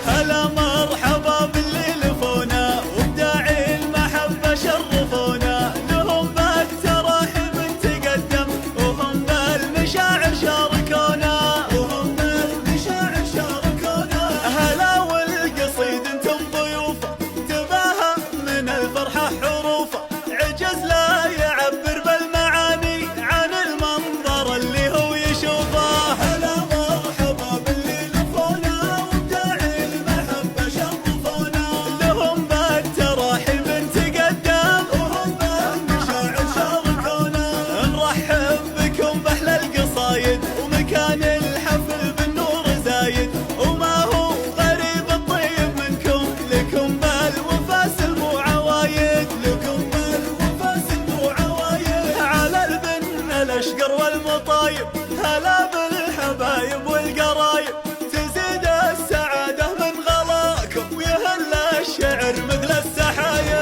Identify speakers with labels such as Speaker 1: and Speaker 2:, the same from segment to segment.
Speaker 1: هلا مرحبا باللي لفونا وبداعي المحبة شرفونا، لهم بالتراحيب تقدم وهم بالمشاعر شاركونا، هلا والقصيد انتم ضيوفه تباهى من الفرحة حروفه، عجز لا يعبر بالمعاني عن المنظر اللي هو يشوفه. ومكان الحفل بالنور زايد، وما هو غريب الطيب منكم، لكم بالوفا سلم وعوايد، على البن الاشقر والمطايب، هلا بالحبايب والقرايب، تزيد السعادة من غلاكم ويهل الشعر مثل السحايب.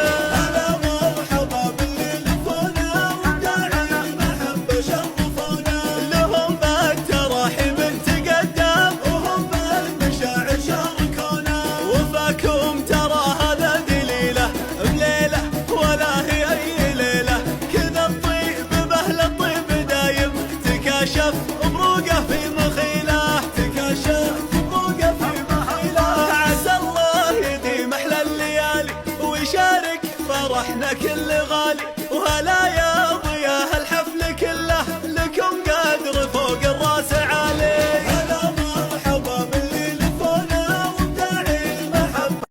Speaker 1: تكاشف بروقه في مخيله، عسى الله يديم احلى الليالي ويشارك فرحنا كل غالي، وهلا يا ضياء الحفل كله لكم قدر فوق الراس.